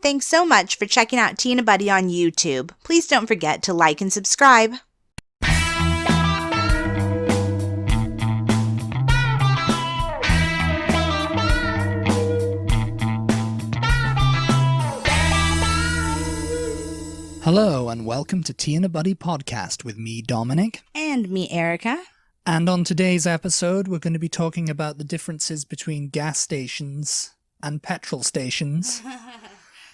Thanks so much for checking out Tea and Butty on YouTube. Please don't forget to like and subscribe. Hello and welcome to Tea and a Buddy podcast with me, Dominic. And me, Erica. And on today's episode, we're going to be talking about the differences between gas stations and petrol stations.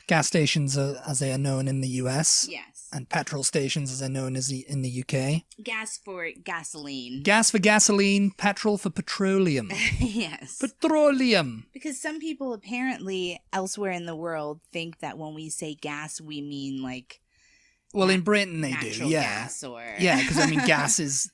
Gas stations, as they are known in the US. Yes. And petrol stations, as they're known in the UK. Gas for gasoline. Gas for gasoline, petrol for petroleum. Yes. Petroleum. Because some people apparently elsewhere in the world think that when we say gas, we mean like... Well, in Britain they do, yeah. Gas or... Yeah, because I mean, gas is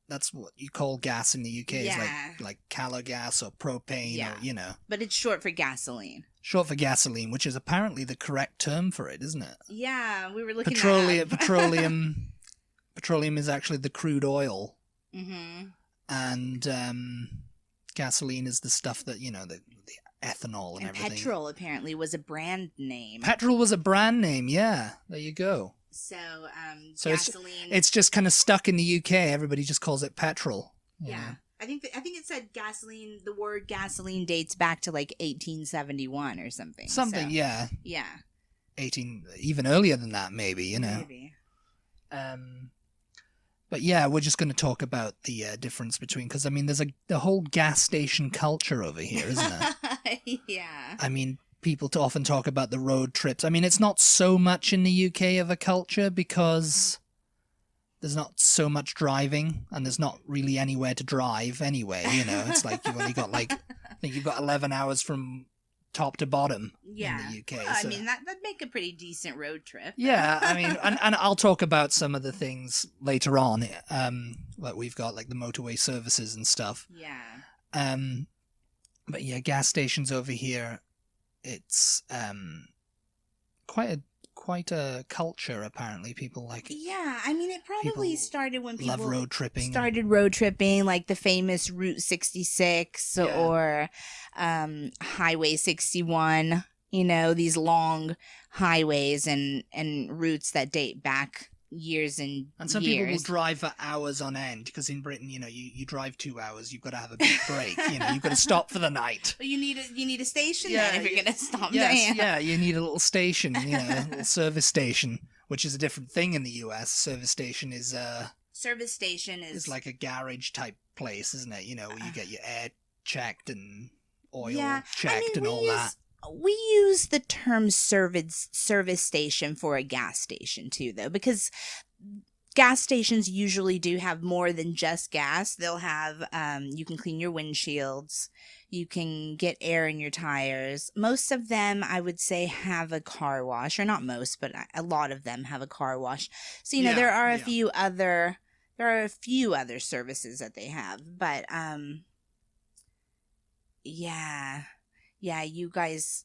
that's what you call gas in the UK. Yeah. It's like calogas or propane, Yeah. or, you know. But it's short for gasoline. Short for gasoline, which is apparently the correct term for it, isn't it? Yeah, we were looking Petroleum. that up. Petroleum is actually the crude oil. Mm-hmm. And gasoline is the stuff that, you know, the ethanol and everything. Petrol apparently was a brand name. Petrol was a brand name, yeah. There you go. So, So gasoline... it's just kind of stuck in the UK. Everybody just calls it petrol. Yeah. I think it said gasoline, the word gasoline dates back to like 1871 or something. Something, so, yeah. Yeah. Even earlier than that, maybe, you know. Maybe. But yeah, we're just going to talk about the difference between, because I mean, there's the whole gas station culture over here, isn't there? Yeah. I mean, people often talk about the road trips. I mean, it's not so much in the UK of a culture because there's not so much driving and there's not really anywhere to drive anyway, you know. It's like you've only got I think you've got 11 hours from top to bottom in the UK. Well, so. I mean, that'd make a pretty decent road trip. Yeah, I mean, and I'll talk about some of the things later on. Like we've got like the motorway services and stuff. Yeah. But yeah, gas stations over here, it's quite a culture apparently. People like it. Yeah, I mean, it probably started when people love road tripping. Started road tripping, like the famous Route 66 or Highway 61. You know, these long highways and routes that date back years and some years. people will drive for hours on end because in Britain, you know, you drive 2 hours, you've got to have a big break. You know, you've got to stop for the night. Well, you need a station then if you're going to stop yes, there. Yeah, you need a little station, you know, a little service station, which is a different thing in the US. Service station is like a garage type place, isn't it? You know, where you get your air checked and oil checked and all that. We use the term service station for a gas station too, though, because gas stations usually do have more than just gas. They'll have, you can clean your windshields, you can get air in your tires. Most of them, I would say, have a car wash, or not most, but a lot of them have a car wash. So, you know, there are a few other services that they have, but, yeah, you guys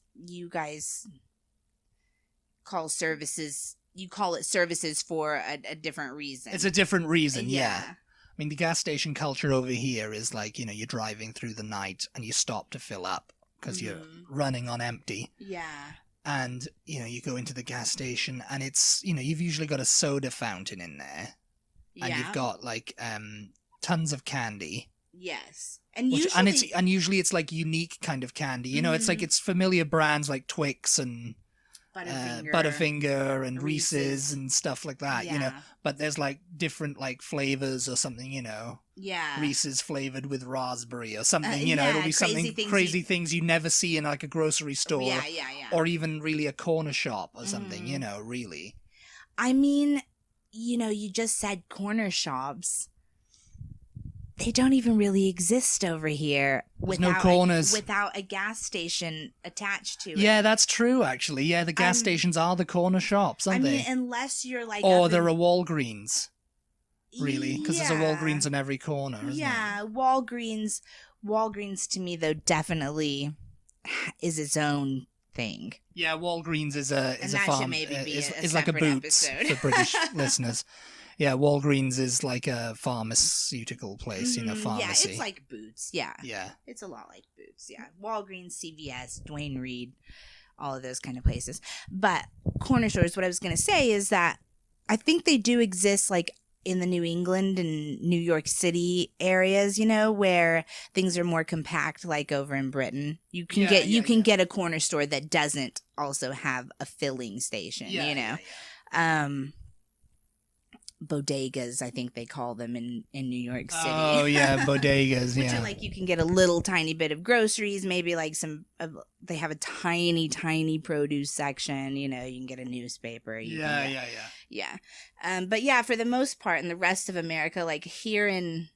call services, you call it services for a different reason. It's a different reason, yeah. I mean, the gas station culture over here is like, you know, you're driving through the night and you stop to fill up because you're running on empty. Yeah. And, you know, you go into the gas station and it's, you know, you've usually got a soda fountain in there. Yeah. And you've got like tons of candy. Yes. Usually it's like unique kind of candy. You know, it's like it's familiar brands like Twix and Butterfinger and Reese's and stuff like that, you know. But there's like different like flavors or something, you know. Yeah. Reese's flavored with raspberry or something, you know. It'll be crazy things you never see in like a grocery store. Yeah. Or even really a corner shop or something, you know, really. I mean, you know, you just said corner shops. They don't even really exist over here no corners without a gas station attached to it. Yeah, that's true, actually. Yeah, the gas stations are the corner shops, aren't they? I mean, unless you're like... Or there are Walgreens, really, because there's a Walgreens on every corner, isn't there? Walgreens to me, though, definitely is its own thing. Yeah, Walgreens is a farm. Is like a Boots for British listeners. Yeah, Walgreens is like a pharmaceutical place, you know, pharmacy. Yeah, it's like Boots, yeah. Yeah. It's a lot like Boots, yeah. Walgreens, CVS, Duane Reade, all of those kind of places. But corner stores, what I was going to say is that I think they do exist like in the New England and New York City areas, you know, where things are more compact, like over in Britain. You can get a corner store that doesn't also have a filling station, you know. Bodegas, I think they call them in New York City. Oh yeah, bodegas. Which are like you can get a little tiny bit of groceries, maybe like they have a tiny produce section. You know, you can get a newspaper. Yeah. But yeah, for the most part, in the rest of America, like here in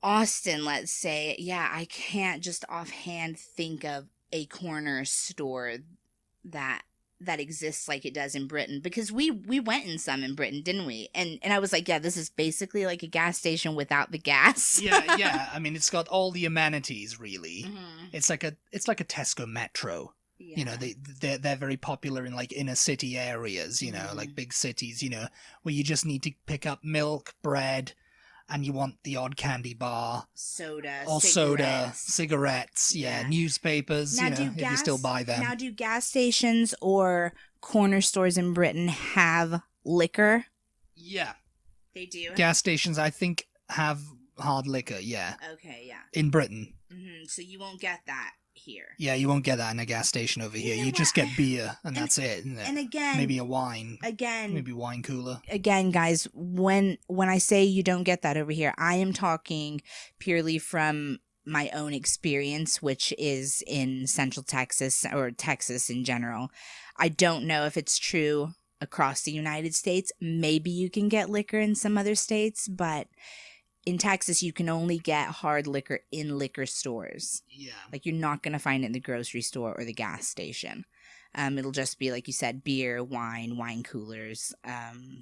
Austin, let's say, yeah, I can't just offhand think of a corner store that exists like it does in Britain, because we went in some in Britain, didn't we? And I was like, yeah, this is basically like a gas station without the gas. yeah. I mean, it's got all the amenities, really. Mm-hmm. It's like a Tesco Metro. Yeah. You know, they're very popular in like inner city areas, you know, like big cities, you know, where you just need to pick up milk, bread, and you want the odd candy bar, cigarettes, newspapers, now, you know, if you still buy them. Now, do gas stations or corner stores in Britain have liquor? Yeah. They do? Gas stations, I think, have hard liquor, yeah. Okay, yeah. In Britain. Mm-hmm. So you won't get that here. Yeah, you won't get that in a gas station over here. You just get beer, and that's it, isn't it? And again, maybe a wine. Maybe wine cooler. Again, guys, when I say you don't get that over here, I am talking purely from my own experience, which is in Central Texas or Texas in general. I don't know if it's true across the United States. Maybe you can get liquor in some other states, but in Texas, you can only get hard liquor in liquor stores. Yeah. Like, you're not going to find it in the grocery store or the gas station. It'll just be, like you said, beer, wine coolers,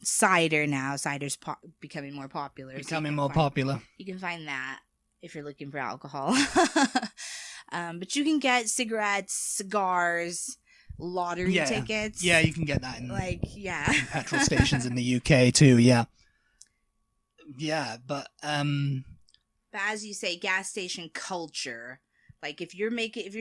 cider now. Cider's becoming more popular. You can find that if you're looking for alcohol. But you can get cigarettes, cigars, lottery tickets. Yeah, you can get that in, in petrol stations in the UK too, yeah. Yeah, but as you say, gas station culture, like if you're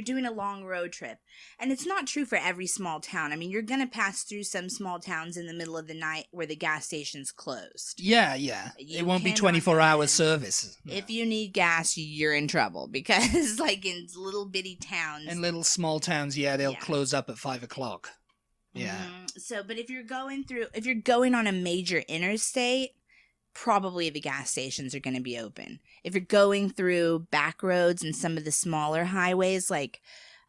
doing a long road trip, and it's not true for every small town. I mean, you're gonna pass through some small towns in the middle of the night where the gas station's closed. Yeah. It won't be 24-hour service. No. If you need gas, you're in trouble, because like in little bitty towns, in little small towns, they'll close up at 5:00. Yeah. Mm-hmm. So, but if you're going on a major interstate, probably the gas stations are going to be open. If you're going through back roads and some of the smaller highways, like,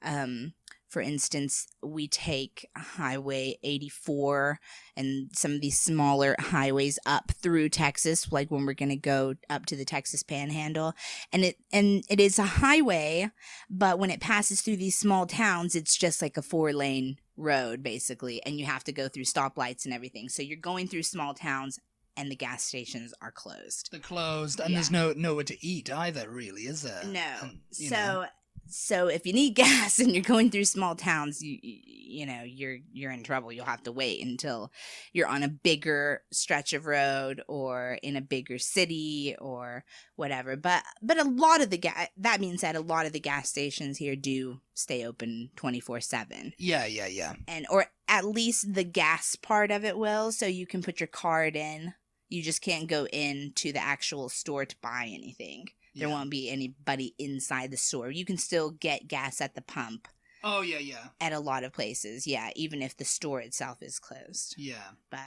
for instance, we take Highway 84 and some of these smaller highways up through Texas, like when we're going to go up to the Texas Panhandle. And it is a highway, but when it passes through these small towns, it's just like a 4-lane road, basically, and you have to go through stoplights and everything. So you're going through small towns, and the gas stations are closed. They're closed, and there's nowhere to eat either, really, is there? No. So if you need gas and you're going through small towns, you're in trouble. You'll have to wait until you're on a bigger stretch of road or in a bigger city or whatever. But a lot of that being said, a lot of the gas stations here do stay open 24/7. Yeah. Or at least the gas part of it will, so you can put your card in. You just can't go into the actual store to buy anything. There won't be anybody inside the store. You can still get gas at the pump. Oh, yeah. At a lot of places, even if the store itself is closed. Yeah. But,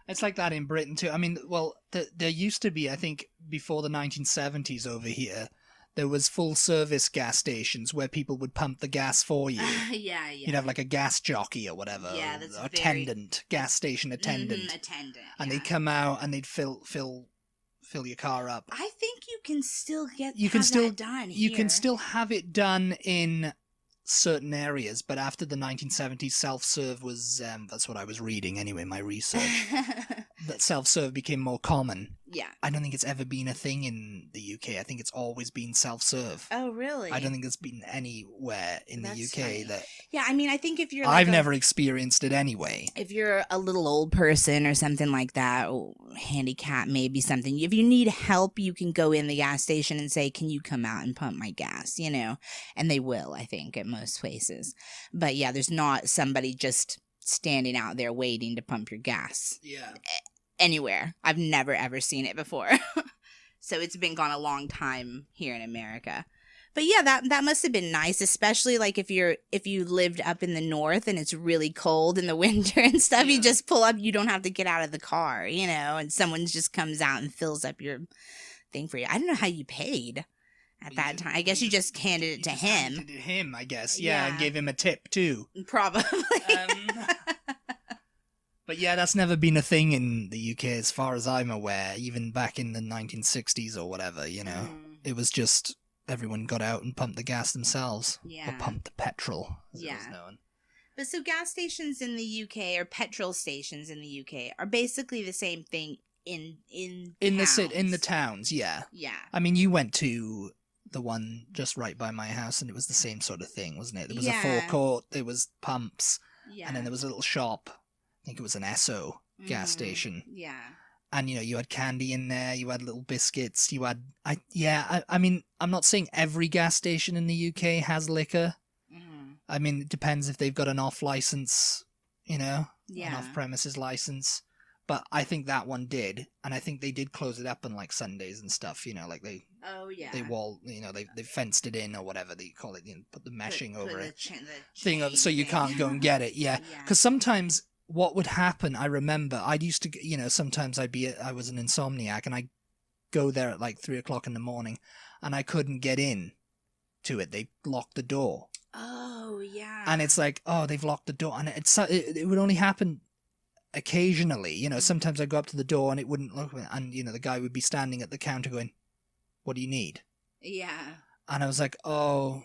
it's like that in Britain, too. I mean, well, there used to be, I think, before the 1970s over here, there was full-service gas stations where people would pump the gas for you. Yeah. You'd have like a gas jockey or whatever. Yeah, that's or attendant, gas station attendant. Attendant, and they'd come out and they'd fill your car up. I think you can still that done here. You can still have it done in certain areas, but after the 1970s, self-serve was, that's what I was reading anyway, my research. that self-serve became more common. Yeah. I don't think it's ever been a thing in the UK. I think it's always been self-serve. Oh, really? I don't think it's been anywhere in the UK funny. that... Yeah, I mean, I think if you're I've never experienced it anyway. If you're a little old person or something like that, or handicap, maybe something, if you need help, you can go in the gas station and say, can you come out and pump my gas, you know? And they will, I think, at most places. But yeah, there's not somebody just standing out there waiting to pump your gas. Yeah. Anywhere. I've never ever seen it before. So it's been gone a long time here in America. But yeah, that must have been nice, especially like if you lived up in the north and it's really cold in the winter and stuff. Yeah. You just pull up, you don't have to get out of the car, you know, and someone just comes out and fills up your thing for you. I don't know how you paid at that time. I guess you just handed it to him. Handed it to him, I guess. Yeah, and gave him a tip too. Probably. But yeah, that's never been a thing in the UK as far as I'm aware, even back in the 1960s or whatever, you know. It was just everyone got out and pumped the gas themselves. Yeah. Or pumped the petrol, as it was Yeah. known. But so gas stations in the UK or petrol stations in the UK are basically the same thing in the towns, yeah. Yeah. I mean, you went to the one just right by my house and it was the same sort of thing, wasn't it? There was a forecourt, there was pumps, and then there was a little shop. I think it was an Esso gas station. Yeah. And, you know, you had candy in there, you had little biscuits, you had... I mean, I'm not saying every gas station in the UK has liquor. I mean, it depends if they've got an off-license, you know, an off-premises license. But I think that one did, and I think they did close it up on, like, Sundays and stuff, you know, like they... Oh, yeah. They they fenced it in or whatever they call it, you know, put the meshing over it. So you can't go and get it, yeah. Because sometimes... What would happen, I remember, I used to, you know, sometimes I was an insomniac and I'd go there at like 3 o'clock in the morning and I couldn't get in to it. They locked the door. Oh, yeah. And it's like, oh, they've locked the door. And it would only happen occasionally. You know, sometimes I'd go up to the door and it wouldn't look, and, you know, the guy would be standing at the counter going, what do you need? Yeah. And I was like, oh,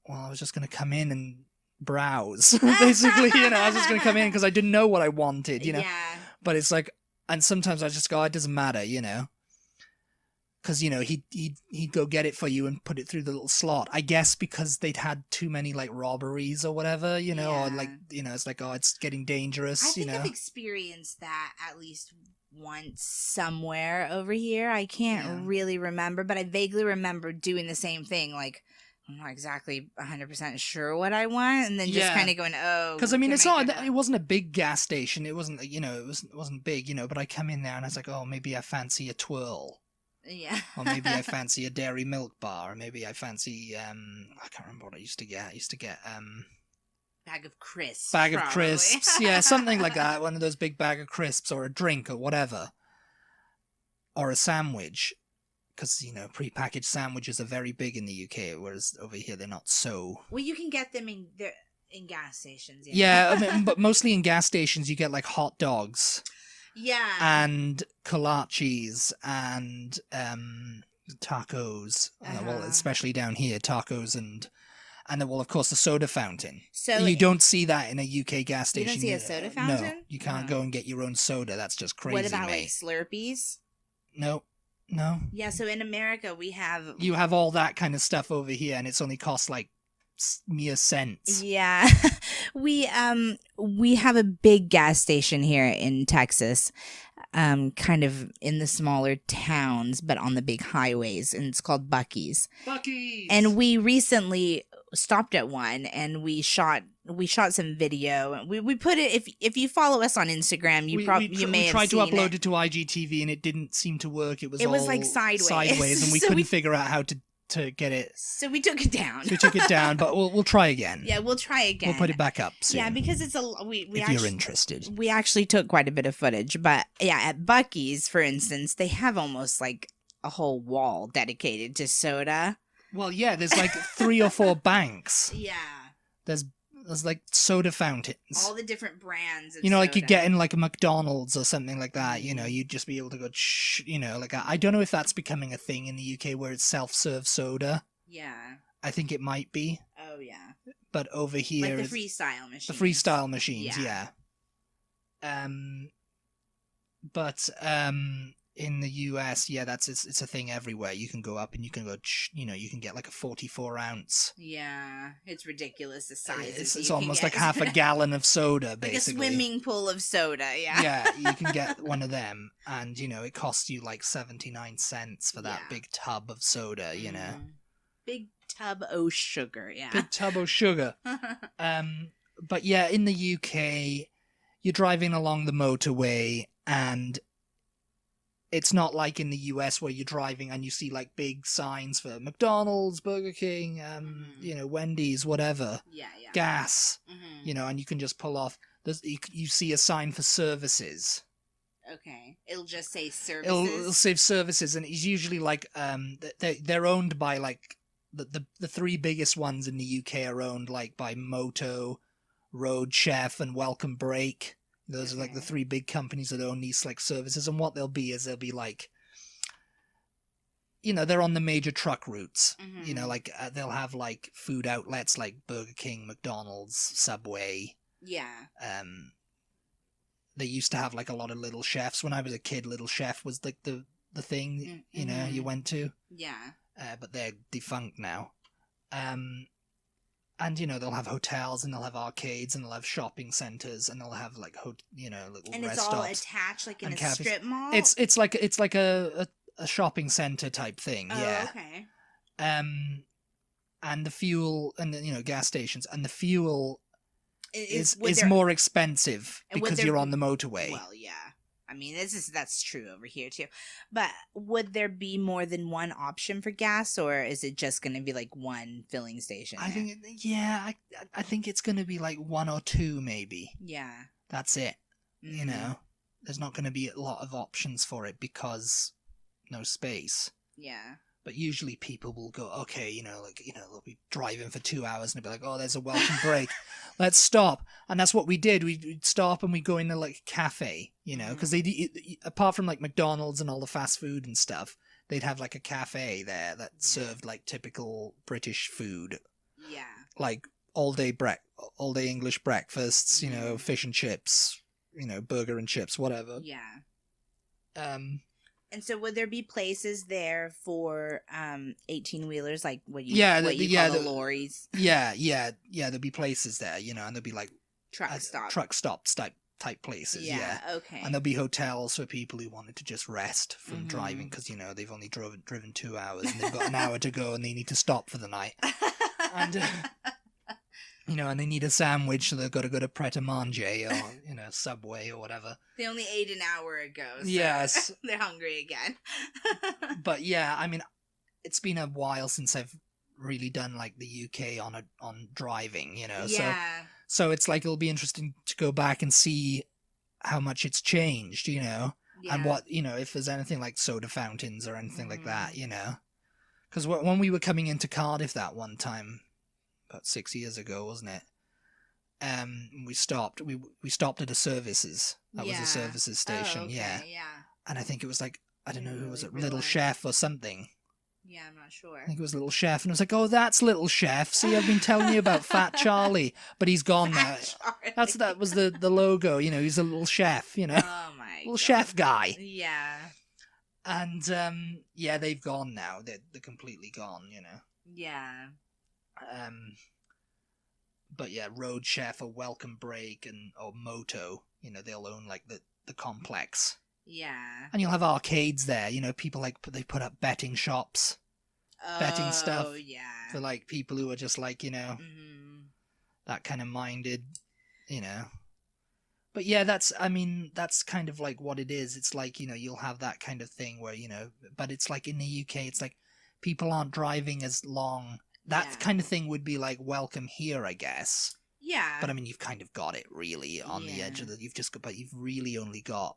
well, I was just going to come in and browse basically, you know. I was just gonna come in because I didn't know what I wanted, you know. But it's like, and sometimes I just go, it doesn't matter, you know, because, you know, he'd go get it for you and put it through the little slot, I guess, because they'd had too many like robberies or whatever, you know. Or like, you know, it's like, oh, it's getting dangerous. I think I've experienced that at least once somewhere over here. I can't really remember, but I vaguely remember doing the same thing, like, I'm not exactly 100% sure what I want, and then just kind of going, oh. Because, I mean, it's not, it wasn't a big gas station. It wasn't, you know, it wasn't big, you know, but I come in there and I was like, oh, maybe I fancy a twirl. Yeah. Or maybe I fancy a dairy milk bar. Or maybe I fancy, I can't remember what I used to get. I used to get, bag of crisps. Bag of crisps. Yeah, something like that. One of those big bag of crisps or a drink or whatever. Or a sandwich. Because, you know, prepackaged sandwiches are very big in the UK, whereas over here they're not so... Well, you can get them in gas stations. Yeah, I mean, but mostly in gas stations you get, like, hot dogs. Yeah. And kolaches and tacos. Well, especially down here, tacos and then, well, of course, the soda fountain. So you don't see that in a UK gas station. You don't see a soda fountain? No, you can't go and get your own soda. That's just crazy, What about, mate. like, Slurpees? No. Yeah, so in America we have... You have all that kind of stuff over here, and it's only cost, like, mere cents. Yeah. We have a big gas station here in Texas, kind of in the smaller towns, but on the big highways, and it's called Buckies. Buckies! And we recently stopped at one, and we shot some video. We put it, if you follow us on Instagram, you may have seen it. We tried to upload it to IGTV and it didn't seem to work. It was like sideways, and we couldn't figure out how to get it. So we took it down. But we'll try again. Yeah, we'll try again. We'll put it back up soon. Yeah, because it's you're interested. We actually took quite a bit of footage, but yeah, at Bucky's, for instance, they have almost like a whole wall dedicated to soda. Well, yeah, there's like 3 or 4 banks. Yeah. There's like soda fountains. All the different brands of you know, like soda. you get in like a McDonald's or something like that, you know, you'd just be able to go, you know, like I don't know if that's becoming a thing in the UK where it's self-serve soda. Yeah. I think it might be. Oh, yeah. But over here... Like the freestyle machines. The freestyle machines, yeah. But in the US, yeah, it's a thing everywhere. You can go up and you can go, you can get like a 44-ounce. Yeah, it's ridiculous the sizes It's you almost can like get. half a gallon of soda, Like basically. a swimming pool of soda, yeah. Yeah, you can get one of them, and it costs you like 79 cents for that big tub of soda. Big tub of sugar, yeah. Big tub of sugar. But yeah, in the UK, you're driving along the motorway, and it's not like in the US where you're driving and you see like big signs for McDonald's, Burger King, Wendy's, whatever. Yeah. Gas, and you can just pull off. You see a sign for services. Okay. It'll just say services. It'll say services, and it's usually like they're owned by like the three biggest ones in the UK are owned like by Moto, Road Chef, and Welcome Break. Those are like the three big companies that own these like services, and what they'll be like, they're on the major truck routes. Like they'll have like food outlets like Burger King, McDonald's, Subway. Yeah. They used to have like a lot of Little Chefs. When I was a kid, Little Chef was like the thing you went to. Yeah. But they're defunct now. And they'll have hotels, and they'll have arcades, and they'll have shopping centers, and they'll have like little and rest it's all stops attached like in a cafes. strip mall. It's like a shopping center type thing. Yeah. Okay. And the fuel, and gas stations, and the fuel is there, more expensive because you're on the motorway. Well, yeah. I mean, that's true over here too. But would there be more than one option for gas, or is it just going to be like one filling station? I think it's going to be like one or two, maybe. Yeah. That's it. There's not going to be a lot of options for it because no space. Yeah. But usually people will go, okay, they'll be driving for 2 hours and they'll be like, oh, there's a welcome break. Let's stop. And that's what we did. We'd stop and we'd go into like a cafe, because apart from like McDonald's and all the fast food and stuff, they'd have like a cafe there that served like typical British food. Yeah. Like all day English breakfasts, fish and chips, burger and chips, whatever. Yeah. And so would there be places there for 18-wheelers, like what you call the lorries? Yeah, there'd be places there, and there'd be like truck stops type places, yeah. Okay. And there'll be hotels for people who wanted to just rest from driving because, they've only driven 2 hours and they've got an hour to go and they need to stop for the night. And, and they need a sandwich, so they've got to go to Pret-a-Manger or, Subway or whatever. They only ate an hour ago, so yes. They're hungry again. But yeah, I mean, it's been a while since I've really done like the UK on driving, Yeah. So it's like it'll be interesting to go back and see how much it's changed, Yeah. and what, if there's anything like soda fountains or anything like that, Because when we were coming into Cardiff that one time, about 6 years ago, wasn't it? We stopped. We stopped at a services. That was a services station. Okay, yeah. And I think it was like, I don't know, who was it? Little Chef or something. Yeah, I'm not sure. I think it was Little Chef, and I was like, "Oh, that's Little Chef. See, I've been telling you about Fat Charlie, but he's gone now." That was the logo. He's a little chef. Oh my little chef guy. Yeah. And they've gone now. They're completely gone. Yeah. But yeah, Road Chef or Welcome Break or Moto, they'll own like the complex. Yeah. And you'll have arcades there, people they put up betting shops, betting stuff. Oh, yeah. For like people who are just like, that kind of minded, But yeah, that's kind of like what it is. It's like, you'll have that kind of thing where, but it's like in the UK, it's like people aren't driving as long. That kind of thing would be like welcome here, I guess. Yeah. But I mean, you've kind of got it really on the edge of but you've really only got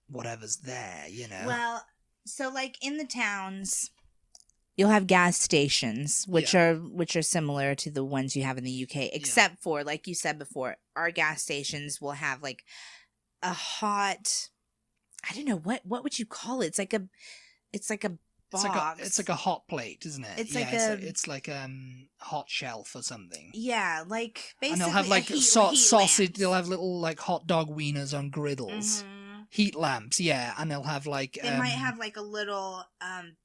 whatever's there, Well, so like in the towns, you'll have gas stations, which are similar to the ones you have in the UK, except for, like you said before, our gas stations will have like a hot, I don't know, what would you call it? It's like a box. It's like a hot plate, isn't it? It's yeah, like it's like hot shelf or something. yeah, like basically And they'll have like heat sausage. lamps. They'll have little like hot dog wieners on griddles. Mm-hmm. Heat lamps, yeah, and they'll have like They might have like a little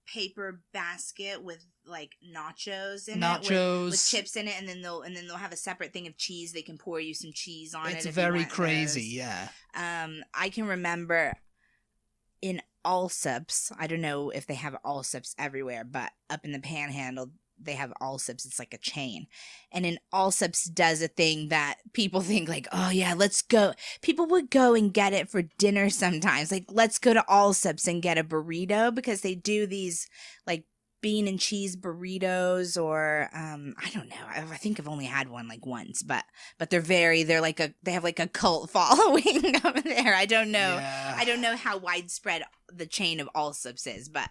paper basket with like nachos in it with chips in it, and then they'll have a separate thing of cheese. They can pour you some cheese on it. It's very crazy, yeah. I can remember in Allsups, I don't know if they have Allsups everywhere, but up in the Panhandle they have Allsups. It's like a chain, and in Allsups does a thing that people think like, oh yeah, let's go. People would go and get it for dinner sometimes. Like, let's go to Allsups and get a burrito, because they do these like bean and cheese burritos, or I don't know. I think I've only had one like once, but they have like a cult following over there. I don't know. Yeah. I don't know how widespread the chain of Allsups is, but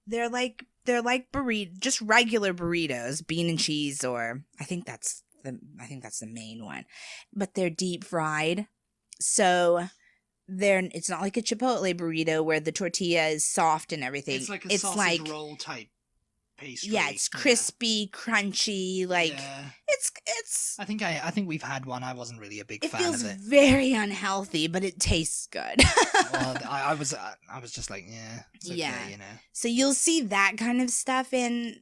they're like burrito, just regular burritos, bean and cheese, or I think that's the main one, but they're deep fried, so it's not like a Chipotle burrito where the tortilla is soft and everything. It's like a sausage roll type pastry. Yeah, it's crispy, crunchy, like yeah. It's I think we've had one. I wasn't really a big fan of it. It feels very unhealthy, but it tastes good. Well, I was just like, yeah, it's okay, yeah. you know. So you'll see that kind of stuff in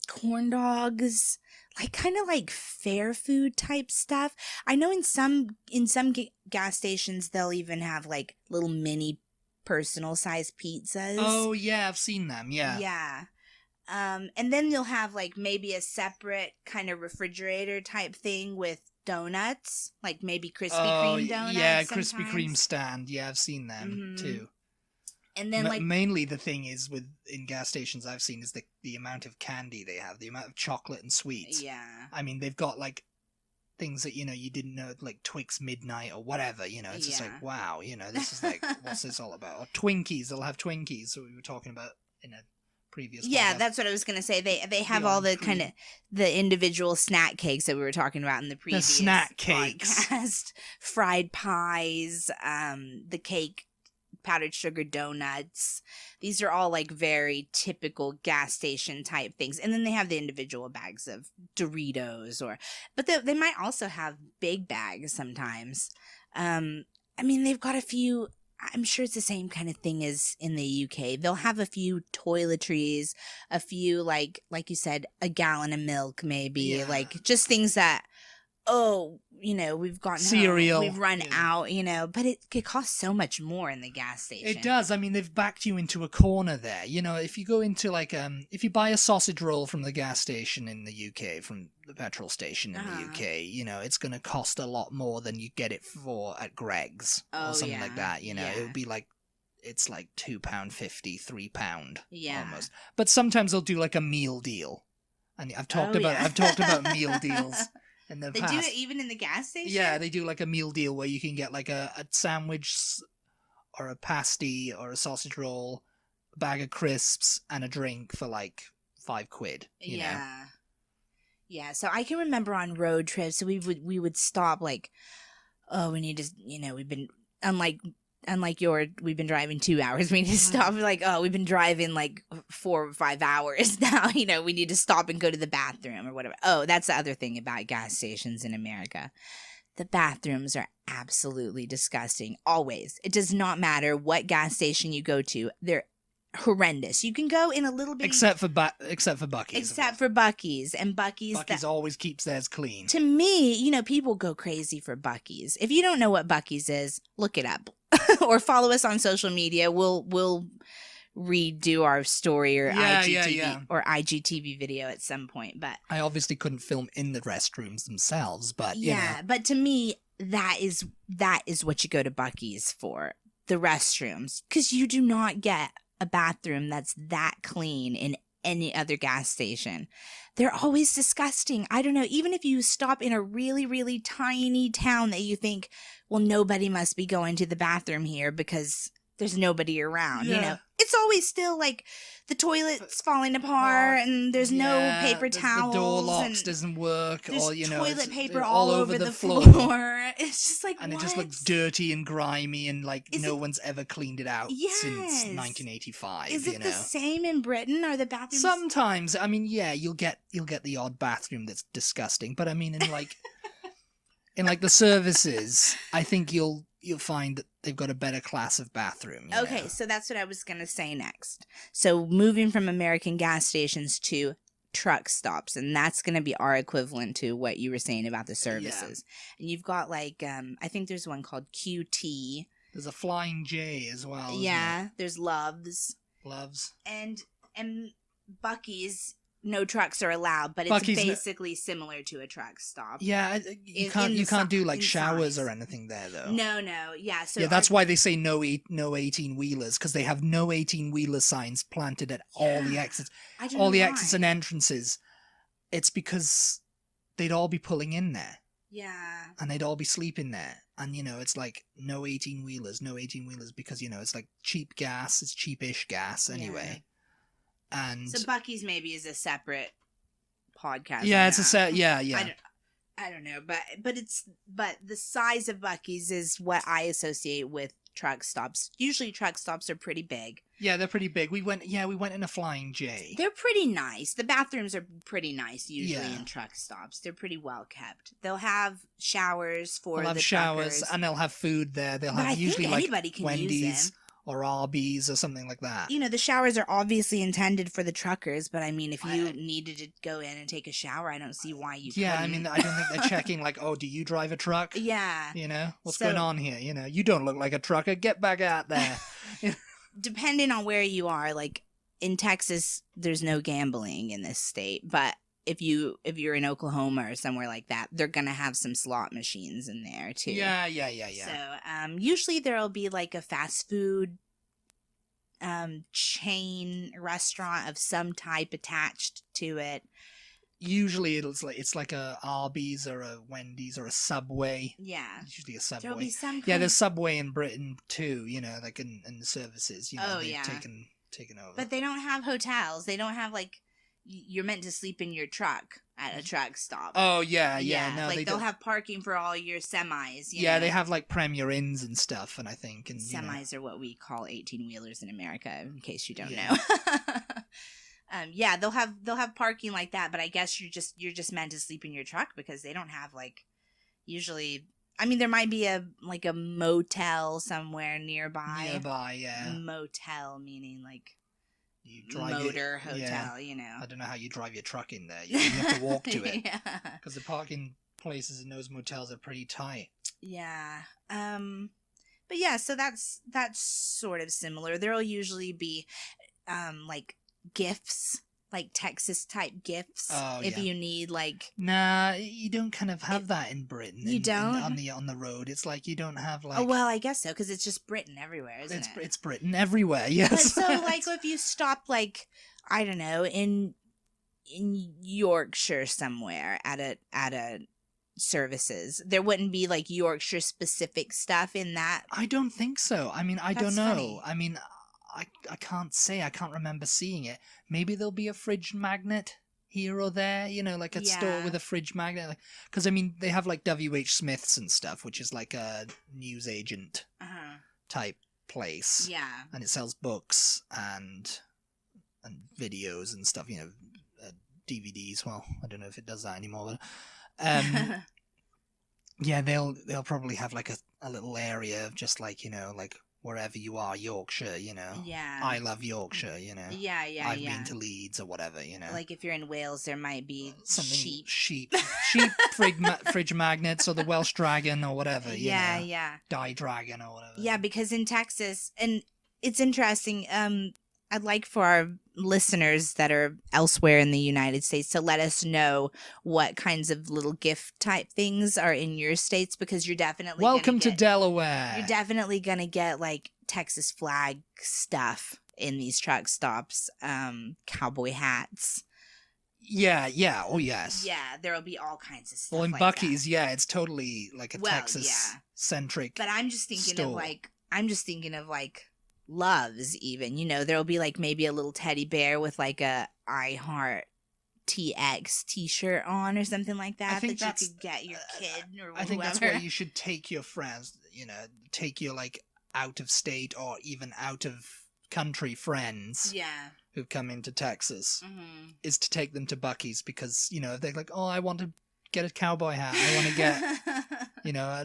corn dogs, like kind of like fair food type stuff. I know in some gas stations they'll even have like little mini personal size pizzas. Oh yeah, I've seen them. Yeah. Yeah. And then you'll have like maybe a separate kind of refrigerator type thing with donuts, like maybe Krispy Kreme donuts. Yeah, sometimes. Krispy Kreme stand. Yeah, I've seen them too. And then mainly the thing is in gas stations I've seen is the amount of candy they have, the amount of chocolate and sweets. Yeah. I mean, they've got like things that, you didn't know, like Twix Midnight or whatever, it's just like, wow, this is like, what's this all about? Or Twinkies, they'll have Twinkies, so we were talking about in a previous podcast. That's what I was going to say. They have all the kind of the individual snack cakes that we were talking about in the previous snack cakes. podcast. Fried pies, the cake, powdered sugar donuts. These are all like very typical gas station type things. And then they have the individual bags of Doritos, but they might also have big bags sometimes. I mean, they've got a few. I'm sure it's the same kind of thing as in the UK. They'll have a few toiletries, a few like you said, a gallon of milk maybe, like just things that, we've gotten cereal, we've run out, but it could cost so much more in the gas station. It does. I mean, they've backed you into a corner there. If you go into like if you buy a sausage roll from the gas station in the UK, from the petrol station in the UK, it's going to cost a lot more than you get it for at Greg's or something like that. It would be like, it's like £2.50, £3 almost. But sometimes they'll do like a meal deal, and I've talked about meal deals. They do it even in the gas station? Yeah, they do like a meal deal where you can get like a sandwich or a pasty or a sausage roll, a bag of crisps, and a drink for like £5, you know? Yeah, so I can remember on road trips, so we would stop like, we need to, we've been, unlike we've been driving 2 hours. We need to stop. Like, we've been driving like 4 or 5 hours now. We need to stop and go to the bathroom or whatever. Oh, that's the other thing about gas stations in America. The bathrooms are absolutely disgusting. Always. It does not matter what gas station you go to. They're horrendous. You can go in a little bit, except for Buckies. Except for Buckies, and Buckies always keeps theirs clean. To me, people go crazy for Buckies. If you don't know what Buckies is, look it up or follow us on social media. We'll redo our story or or IGTV video at some point. But I obviously couldn't film in the restrooms themselves. But but to me, that is what you go to Buckies for, the restrooms, because you do not get a bathroom that's that clean in any other gas station. They're always disgusting. I don't know, even if you stop in a really, really tiny town that you think, well, nobody must be going to the bathroom here because there's nobody around, you Yeah. know. It's always still like the toilet's falling apart and there's no paper towels. The door locks and doesn't work, there's or you know, toilet it's paper all over the floor. It's just like, and what? it just looks dirty and grimy, and like Is no it- one's ever cleaned it out Yes. since 1985. Is it you know? the same in Britain? Are the bathrooms? Sometimes, I mean, yeah, you'll get the odd bathroom that's disgusting, but I mean, in like the services, I think you'll find that they've got a better class of bathroom. You Okay, know? so that's what I was going to say next. So moving from American gas stations to truck stops, and that's going to be our equivalent to what you were saying about the services. And you've got like, I think there's one called QT. There's a Flying J as well. isn't Yeah, there's Loves. there? Loves. And Buckies, no trucks are allowed, but it's Bucky's basically similar to a truck stop. Yeah, you in can't do like in showers size. or anything there though. No, yeah. So Yeah, that's why they say no 18-wheelers, because they have no 18-wheeler signs planted at all the exits. I don't All know the why. exits and entrances. It's because they'd all be pulling in there, Yeah. and they'd all be sleeping there. And, you know, it's like, no 18-wheelers, because, you know, it's like cheap gas, it's cheapish gas anyway. And So Bucky's maybe is a separate podcast. yeah, on it's a that. set, yeah. I don't know, but the size of Bucky's is what I associate with truck stops. Usually truck stops are pretty big. Yeah, they're pretty big. We went in a Flying J. They're pretty nice. The bathrooms are pretty nice usually Yeah. in truck stops. They're pretty well kept. They'll have showers for They'll have the showers, truckers. and they'll have food there. They'll But have I usually think like anybody can use Wendy's them. or Arby's or something like that. You know, the showers are obviously intended for the truckers, but I mean, if you needed to go in and take a shower, I don't see why you Yeah, I couldn't. mean, I don't think they're checking like, oh, do you drive a truck? Yeah. You know, what's So- going on here? You know, you don't look like a trucker. Get back out there. Depending on where you are, like in Texas, there's no gambling in this state, but if you're in Oklahoma or somewhere like that, they're gonna have some slot machines in there too. Yeah. So usually there'll be like a fast food chain restaurant of some type attached to it. Usually it's like a Arby's or a Wendy's or a Subway. Yeah. It's usually a There'll be Subway. some Yeah, kind there's Subway in Britain too. You know, like in the services. You know, Oh, they've yeah. taken over. but they don't have hotels. They don't have like you're meant to sleep in your truck at a truck stop. Oh yeah. No, like they they'll don't. have parking for all your semis. You Yeah, know? they have like Premier Inns and stuff, and I think and you know, Semis are what we call 18-wheelers in America, in case you don't Yeah. know. Yeah, they'll have parking like that, but I guess you're just meant to sleep in your truck because they don't have like usually. I mean, there might be a motel somewhere nearby. nearby. Yeah, Motel meaning like you drive motor your, hotel. yeah. You know. I don't know how you drive your truck in there. You have to walk to it Yeah. because the parking places in those motels are pretty tight. Yeah. But yeah, so that's sort of similar. There'll usually be like gifts, like Texas type gifts. Oh, if yeah. you need like Nah, you don't kind of have that in Britain. You don't? on the road. It's like you don't have like. oh well, I guess so because it's just Britain everywhere, isn't it's it? it's Britain everywhere. Yes. But so like if you stop like I don't know in Yorkshire somewhere at a services, there wouldn't be like Yorkshire specific stuff in that. I don't think so. I mean, I don't That's know. funny. I mean, I can't say. I can't remember seeing it. Maybe there'll be a fridge magnet here or there, you know, like a store Yeah. with a fridge magnet. Because, I mean, they have like W.H. Smith's and stuff, which is like a newsagent type place. Yeah. And it sells books and videos and stuff, you know, DVDs. Well, I don't know if it does that anymore, but yeah, they'll probably have like a little area of just like, you know, like wherever you are, Yorkshire, you know. Yeah. I love Yorkshire, you know. Yeah. I've been to Leeds or whatever, you know. Like if you're in Wales, there might be Something sheep. sheep fridge magnets or the Welsh dragon or whatever, you know. Yeah. Die dragon or whatever. Yeah, because in Texas, and it's interesting, I'd like for our listeners that are elsewhere in the United States to let us know what kinds of little gift type things are in your states because you're definitely Welcome to get, Delaware. You're definitely gonna get like Texas flag stuff in these truck stops, cowboy hats. Yeah, oh yes. Yeah, there'll be all kinds of stuff. Well, in like Bucky's, that. yeah, it's totally like a Well, Texas centric. But I'm just thinking store. of like loves even. There'll be like maybe a little teddy bear with like a I Heart TX t-shirt on or something like that think that you could get your kid or whoever. I think that's where you should take your friends, take your like out of state or even out of country friends who've come into Texas, is to take them to Bucky's, because, if they're like, oh, I want to get a cowboy hat, I want to get,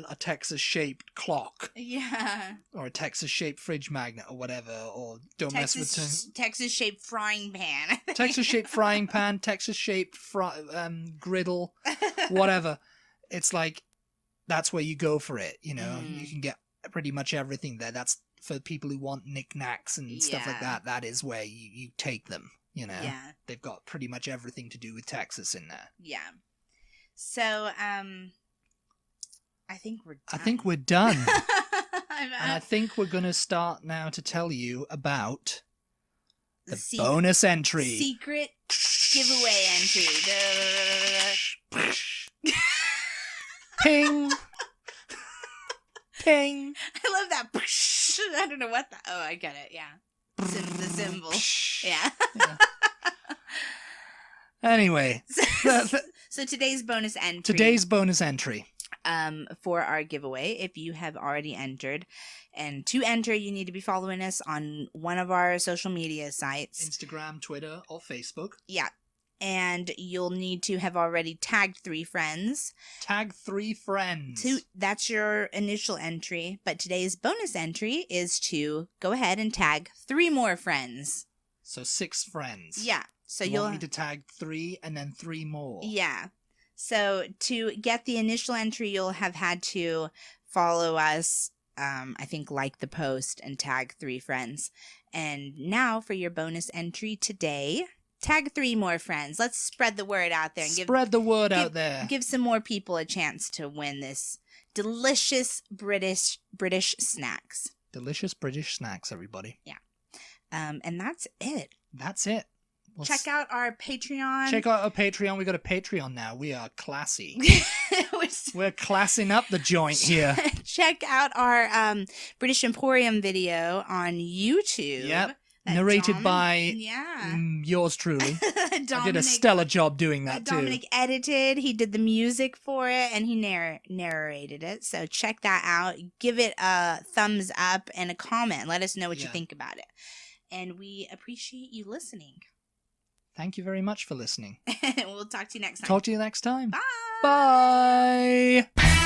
a Texas-shaped clock. Yeah. Or a Texas-shaped fridge magnet or whatever, or don't mess with... Texas-shaped frying pan. Texas-shaped frying pan, Texas-shaped griddle, whatever. It's like, that's where you go for it, You can get pretty much everything there. That's for people who want knickknacks and stuff like that. That is where you take them, Yeah. They've got pretty much everything to do with Texas in there. Yeah. So, I think we're done. And I think we're going to start now to tell you about the bonus entry. Secret giveaway entry. Ping! Ping! I love that. I don't know what that... Oh, I get it, yeah. The symbol. Yeah. Anyway. So today's bonus entry. For our giveaway, if you have already entered, and to enter, you need to be following us on one of our social media sites. Instagram, Twitter, or Facebook. Yeah. And you'll need to have already tagged 3 friends. Tag 3 friends. That's your initial entry. But today's bonus entry is to go ahead and tag 3 more friends. So 6 friends. Yeah. So you'll want me to tag 3 and then 3 more. Yeah. So to get the initial entry, you'll have had to follow us, I think like the post, and tag 3 friends. And now for your bonus entry today... Tag 3 more friends. Let's spread the word out there. And give some more people a chance to win this delicious British snacks. Delicious British snacks, everybody. Yeah. And that's it. That's it. Check out our Patreon. Check out our Patreon. We got a Patreon now. We are classy. We're classing up the joint here. Check out our British Emporium video on YouTube. Yep. Narrated by yours truly. I did a stellar job doing that too. Dominic edited. He did the music for it, and he narrated it. So check that out. Give it a thumbs up and a comment. Let us know what you think about it. And we appreciate you listening. Thank you very much for listening. We'll talk to you next time. Talk to you next time. Bye. Bye.